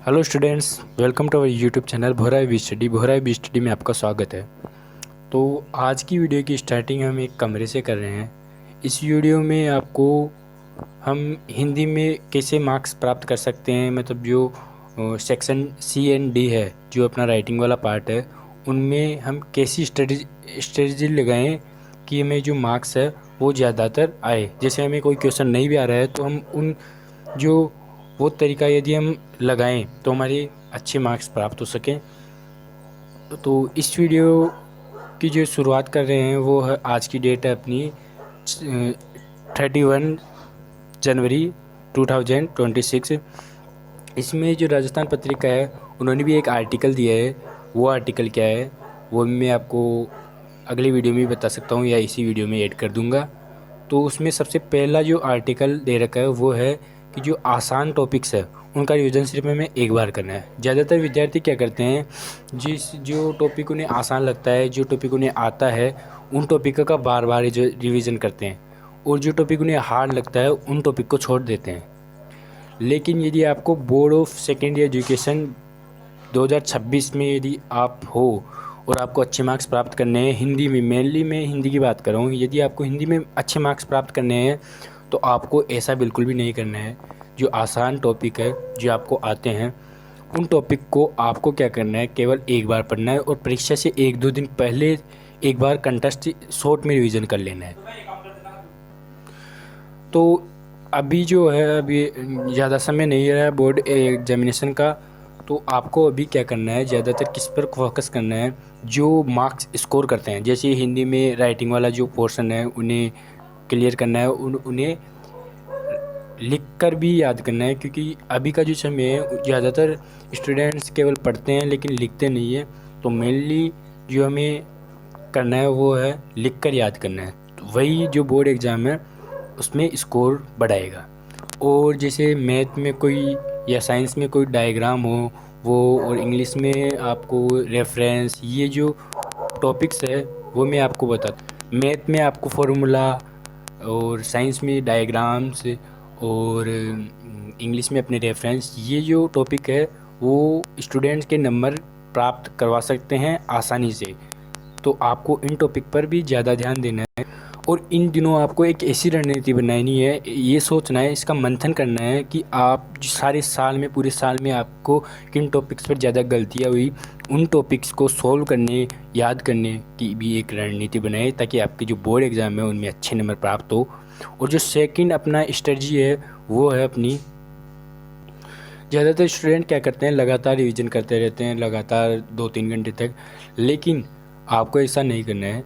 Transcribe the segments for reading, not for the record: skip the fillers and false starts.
Hello students, welcome to our YouTube channel Bhorai B study. Bhorai B study में आपका स्वागत है। तो आज की वीडियो की स्टार्टिंग हम एक कमरे से कर रहे हैं। इस वीडियो में आपको हम हिंदी में कैसे मार्क्स प्राप्त कर सकते हैं, मतलब जो सेक्शन सी एंड डी है, जो अपना राइटिंग वाला पार्ट है, उनमें हम कैसी स्ट्रेटजी लगाएं कि हमें जो मार्क्स है वो ज़्यादातर आए। जैसे हमें कोई क्वेश्चन नहीं भी आ रहा है तो हम उन जो वो तरीका यदि हम लगाएं तो हमारे अच्छे मार्क्स प्राप्त हो सकें। तो इस वीडियो की जो शुरुआत कर रहे हैं वो है, आज की डेट है अपनी 31 जनवरी 2026। इसमें जो राजस्थान पत्रिका है उन्होंने भी एक आर्टिकल दिया है। वो आर्टिकल क्या है वो मैं आपको अगली वीडियो में बता सकता हूँ या इसी वीडियो में ऐड कर दूँगा। तो उसमें सबसे पहला जो आर्टिकल दे रखा है वो है कि जो आसान टॉपिक्स है उनका रिवीजन सिर्फ हमें एक बार करना है। ज़्यादातर विद्यार्थी क्या करते हैं, जो टॉपिक उन्हें आसान लगता है, जो टॉपिक उन्हें आता है, उन टॉपिक का बार बार रिवीजन करते हैं, और जो टॉपिक उन्हें हार्ड लगता है उन टॉपिक को छोड़ देते हैं। लेकिन यदि आपको बोर्ड ऑफ सेकेंडरी एजुकेशन 2026 में यदि आप हो और आपको अच्छे मार्क्स प्राप्त करने हैं हिंदी में, मेनली मैं हिंदी की बात कर रहा हूँ, यदि आपको हिंदी में अच्छे मार्क्स प्राप्त करने हैं तो आपको ऐसा बिल्कुल भी नहीं करना है। जो आसान टॉपिक है जो आपको आते हैं उन टॉपिक को आपको क्या करना है, केवल एक बार पढ़ना है और परीक्षा से 1-2 दिन पहले एक बार कंटेस्ट शॉर्ट में रिवीजन कर लेना है। तो अभी जो है, अभी ज़्यादा समय नहीं रहा है बोर्ड एग्जामिनेशन का, तो आपको अभी क्या करना है, ज़्यादातर किस पर फोकस करना है, जो मार्क्स स्कोर करते हैं। जैसे हिंदी में राइटिंग वाला जो पोर्शन है उन्हें क्लियर करना है, उन्हें लिख कर भी याद करना है, क्योंकि अभी का जो समय है ज़्यादातर स्टूडेंट्स केवल पढ़ते हैं लेकिन लिखते नहीं है। तो मेनली जो हमें करना है वो है लिख कर याद करना है। तो वही जो बोर्ड एग्ज़ाम है उसमें स्कोर बढ़ाएगा। और जैसे मैथ में कोई या साइंस में कोई डायग्राम हो वो, और इंग्लिश में आपको रेफरेंस, ये जो टॉपिक्स है वो मैं आपको बताता। मैथ में आपको फार्मूला, और साइंस में डायग्राम्स, और इंग्लिश में अपने रेफरेंस, ये जो टॉपिक है वो स्टूडेंट्स के नंबर प्राप्त करवा सकते हैं आसानी से। तो आपको इन टॉपिक पर भी ज़्यादा ध्यान देना है। और इन दिनों आपको एक ऐसी रणनीति बनानी है, ये सोचना है, इसका मंथन करना है कि आप सारे साल में, पूरे साल में आपको किन टॉपिक्स पर ज़्यादा गलतियाँ हुई, उन टॉपिक्स को सॉल्व करने, याद करने की भी एक रणनीति बनाए, ताकि आपके जो बोर्ड एग्ज़ाम है उनमें अच्छे नंबर प्राप्त हो। और जो सेकंड अपना स्ट्रेटजी है वो है अपनी, ज़्यादातर स्टूडेंट क्या करते हैं, लगातार रिवीजन करते रहते हैं लगातार 2-3 घंटे तक। लेकिन आपको ऐसा नहीं करना है,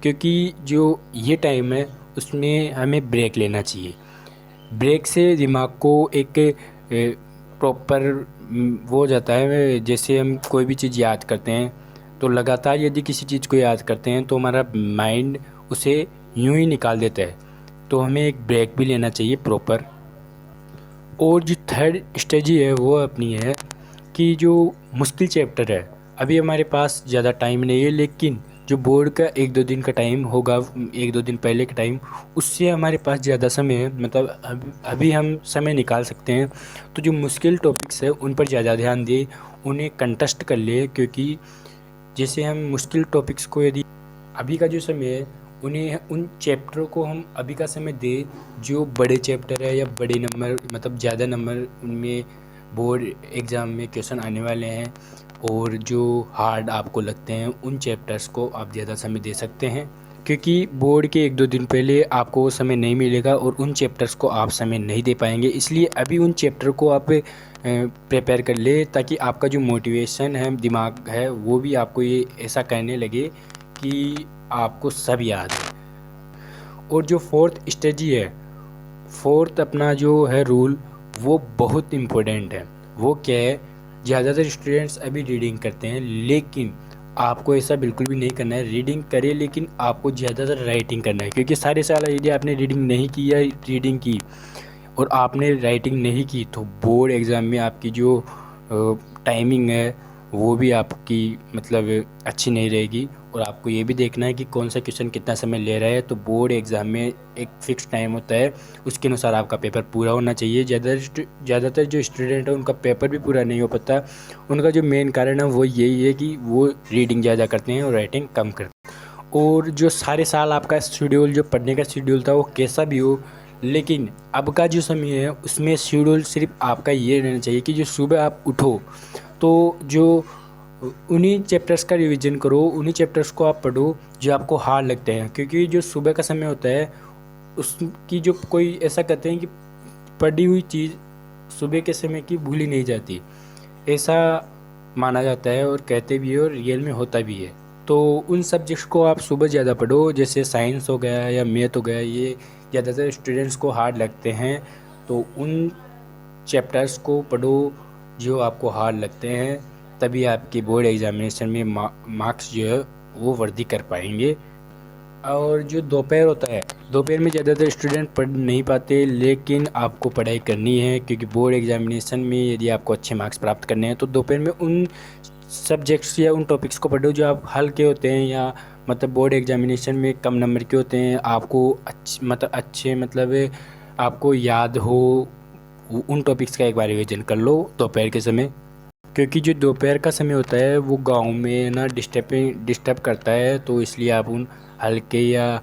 क्योंकि जो ये टाइम है उसमें हमें ब्रेक लेना चाहिए। ब्रेक से दिमाग को एक प्रॉपर वो हो जाता है। जैसे हम कोई भी चीज़ याद करते हैं तो लगातार यदि किसी चीज़ को याद करते हैं तो हमारा माइंड उसे यूं ही निकाल देता है। तो हमें एक ब्रेक भी लेना चाहिए प्रॉपर। और जो थर्ड स्ट्रेटजी है वो अपनी है कि जो मुश्किल चैप्टर है, अभी हमारे पास ज़्यादा टाइम नहीं है, लेकिन जो बोर्ड का 1-2 दिन का टाइम होगा, 1-2 दिन पहले का टाइम, उससे हमारे पास ज़्यादा समय है, मतलब अभी हम समय निकाल सकते हैं। तो जो मुश्किल टॉपिक्स है उन पर ज़्यादा ध्यान दें, उन्हें कंटेस्ट कर ले। क्योंकि जैसे हम मुश्किल टॉपिक्स को यदि अभी का जो समय है उन्हें, उन चैप्टरों को हम अभी का समय दें जो बड़े चैप्टर है या बड़े नंबर, मतलब ज़्यादा नंबर उनमें बोर्ड एग्ज़ाम में क्वेश्चन आने वाले हैं, और जो हार्ड आपको लगते हैं उन चैप्टर्स को आप ज़्यादा समय दे सकते हैं। क्योंकि बोर्ड के 1-2 दिन पहले आपको वो समय नहीं मिलेगा और उन चैप्टर्स को आप समय नहीं दे पाएंगे। इसलिए अभी उन चैप्टर को आप प्रिपेयर कर ले, ताकि आपका जो मोटिवेशन है, दिमाग है, वो भी आपको ये ऐसा कहने लगे कि आपको सब याद है। और जो फोर्थ स्ट्रेटजी है, फोर्थ अपना जो है रूल, वो बहुत इम्पोर्टेंट है। वो क्या है, ज़्यादातर स्टूडेंट्स अभी रीडिंग करते हैं, लेकिन आपको ऐसा बिल्कुल भी नहीं करना है। रीडिंग करें लेकिन आपको ज़्यादातर राइटिंग करना है, क्योंकि सारे साल यदि आपने रीडिंग नहीं की या रीडिंग की और आपने राइटिंग नहीं की तो बोर्ड एग्ज़ाम में आपकी जो टाइमिंग है वो भी आपकी मतलब अच्छी नहीं रहेगी। और आपको ये भी देखना है कि कौन सा क्वेश्चन कितना समय ले रहा है। तो बोर्ड एग्ज़ाम में एक फ़िक्स टाइम होता है, उसके अनुसार आपका पेपर पूरा होना चाहिए। ज़्यादातर जो स्टूडेंट है उनका पेपर भी पूरा नहीं हो पाता। उनका जो मेन कारण है वो यही है कि वो रीडिंग ज़्यादा करते हैं और राइटिंग कम करते हैं। और जो सारे साल आपका शेड्यूल, जो पढ़ने का शेड्यूल था, वो कैसा भी हो, लेकिन अब का जो समय है उसमें शेड्यूल सिर्फ आपका ये रहना चाहिए कि जो सुबह आप उठो तो जो उन्हीं चैप्टर्स का रिवीजन करो, उन्हीं चैप्टर्स को आप पढ़ो जो आपको हार्ड लगते हैं। क्योंकि जो सुबह का समय होता है उसकी जो कोई ऐसा कहते हैं कि पढ़ी हुई चीज़ सुबह के समय की भूली नहीं जाती, ऐसा माना जाता है और कहते भी है और रियल में होता भी है। तो उन सब्जेक्ट्स को आप सुबह ज़्यादा पढ़ो, जैसे साइंस हो गया या मैथ हो गया, ये ज़्यादातर स्टूडेंट्स को हार्ड लगते हैं। तो उन चैप्टर्स को पढ़ो जो आपको हार्ड लगते हैं, तभी आपकी बोर्ड एग्जामिनेशन में मार्क्स जो है वो वर्दी कर पाएंगे। और जो दोपहर होता है, दोपहर में ज़्यादातर स्टूडेंट पढ़ नहीं पाते, लेकिन आपको पढ़ाई करनी है क्योंकि बोर्ड एग्जामिनेशन में यदि आपको अच्छे मार्क्स प्राप्त करने हैं तो दोपहर में उन सब्जेक्ट्स या उन टॉपिक्स को पढ़ो जो आप हल्के होते हैं या मतलब बोर्ड एग्जामिनेशन में कम नंबर के होते हैं, आपको अच्छे मतलब आपको याद हो, उन टॉपिक्स का एक बार रिवीजन कर लो दोपहर के समय। क्योंकि जो दोपहर का समय होता है वो गांव में ना डिस्टर्ब करता है, तो इसलिए आप उन हल्के या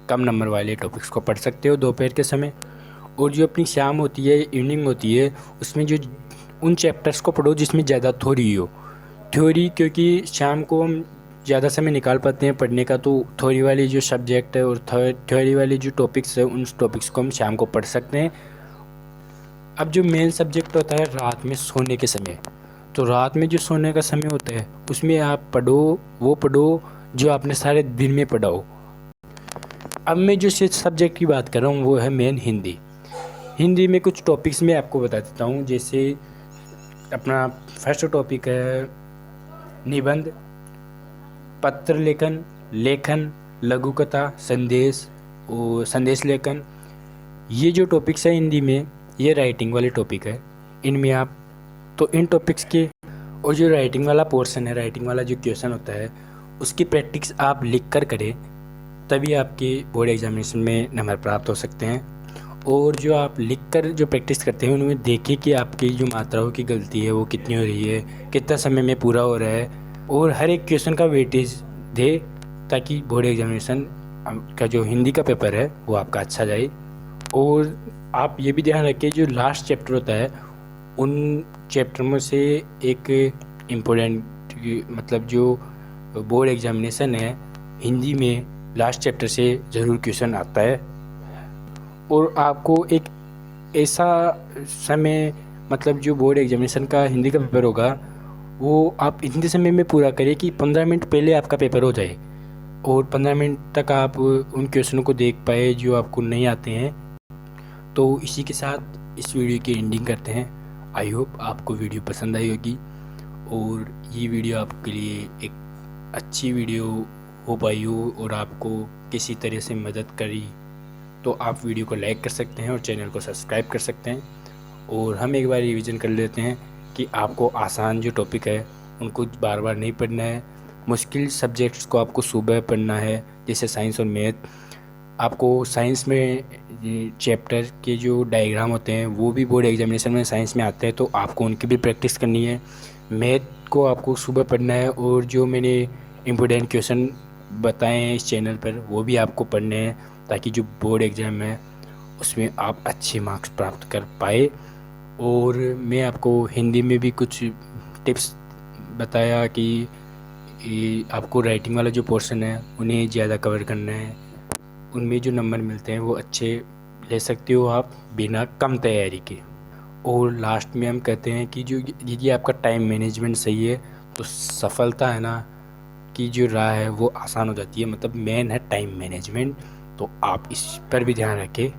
कम नंबर वाले टॉपिक्स को पढ़ सकते हो दोपहर के समय। और जो अपनी शाम होती है, इवनिंग होती है, उसमें जो उन चैप्टर्स को पढ़ो जिसमें ज़्यादा थ्योरी हो। थ्योरी, क्योंकि शाम को हम ज़्यादा समय निकाल पाते हैं पढ़ने का, तो थ्योरी वाली जो सब्जेक्ट है और थ्योरी वाले जो टॉपिक्स है उन टॉपिक्स को हम शाम को पढ़ सकते हैं। अब जो मेन सब्जेक्ट होता है रात में सोने के समय, तो रात में जो सोने का समय होता है उसमें आप वो पढ़ो जो आपने सारे दिन में पढ़ा हो। अब मैं जो सब्जेक्ट की बात कर रहा हूँ वो है मेन हिंदी। हिंदी में कुछ टॉपिक्स मैं आपको बता देता हूँ। जैसे अपना फर्स्ट टॉपिक है निबंध, पत्र लेखन, लघु कथा, संदेश और संदेश लेखन। ये जो टॉपिक्स है हिंदी में, ये राइटिंग वाले टॉपिक है। इनमें आप तो इन टॉपिक्स के और जो राइटिंग वाला पोर्शन है, राइटिंग वाला जो क्वेश्चन होता है उसकी प्रैक्टिस आप लिख कर करें, तभी आपके बोर्ड एग्जामिनेशन में नंबर प्राप्त हो सकते हैं। और जो आप लिख कर जो प्रैक्टिस करते हैं उनमें देखिए कि आपकी जो मात्राओं की गलती है वो कितनी हो रही है, कितना समय में पूरा हो रहा है, और हर एक क्वेश्चन का वेटेज दे ताकि बोर्ड एग्जामिनेशन का जो हिंदी का पेपर है वो आपका अच्छा जाए। और आप ये भी ध्यान रखिए जो लास्ट चैप्टर होता है उन चैप्टर में से एक इम्पोर्टेंट मतलब जो बोर्ड एग्जामिनेशन है हिंदी में लास्ट चैप्टर से ज़रूर क्वेश्चन आता है। और आपको एक ऐसा समय मतलब जो बोर्ड एग्जामिनेशन का हिंदी का पेपर होगा वो आप इतने समय में पूरा करिए कि 15 मिनट पहले आपका पेपर हो जाए और 15 मिनट तक आप उन क्वेश्चनों को देख पाए जो आपको नहीं आते हैं। तो इसी के साथ इस वीडियो की एंडिंग करते हैं। आई होप आपको वीडियो पसंद आई होगी और ये वीडियो आपके लिए एक अच्छी वीडियो हो पाई हो और आपको किसी तरह से मदद करी, तो आप वीडियो को लाइक कर सकते हैं और चैनल को सब्सक्राइब कर सकते हैं। और हम एक बार रिवीजन कर लेते हैं कि आपको आसान जो टॉपिक है उनको बार बार नहीं पढ़ना है। मुश्किल सब्जेक्ट्स को आपको सुबह पढ़ना है, जैसे साइंस और मैथ। आपको साइंस में चैप्टर के जो डायग्राम होते हैं वो भी बोर्ड एग्जामिनेशन में साइंस में आते हैं, तो आपको उनकी भी प्रैक्टिस करनी है। मैथ को आपको सुबह पढ़ना है और जो मैंने इम्पोर्टेंट क्वेश्चन बताए हैं इस चैनल पर वो भी आपको पढ़ने हैं, ताकि जो बोर्ड एग्ज़ाम है उसमें आप अच्छे मार्क्स प्राप्त कर पाए। और मैं आपको हिंदी में भी कुछ टिप्स बताया कि आपको राइटिंग वाला जो पोर्शन है उन्हें ज़्यादा कवर करना है, उनमें जो नंबर मिलते हैं वो अच्छे ले सकते हो आप बिना कम तैयारी के। और लास्ट में हम कहते हैं कि जो यदि आपका टाइम मैनेजमेंट सही है तो सफलता है ना की जो राह है वो आसान हो जाती है। मतलब मेन है टाइम मैनेजमेंट, तो आप इस पर भी ध्यान रखें।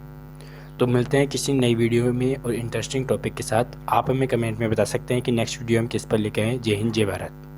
तो मिलते हैं किसी नई वीडियो में और इंटरेस्टिंग टॉपिक के साथ। आप हमें कमेंट में बता सकते हैं कि नेक्स्ट वीडियो हम किस पर लेके आएँ। जय हिंद, जय भारत।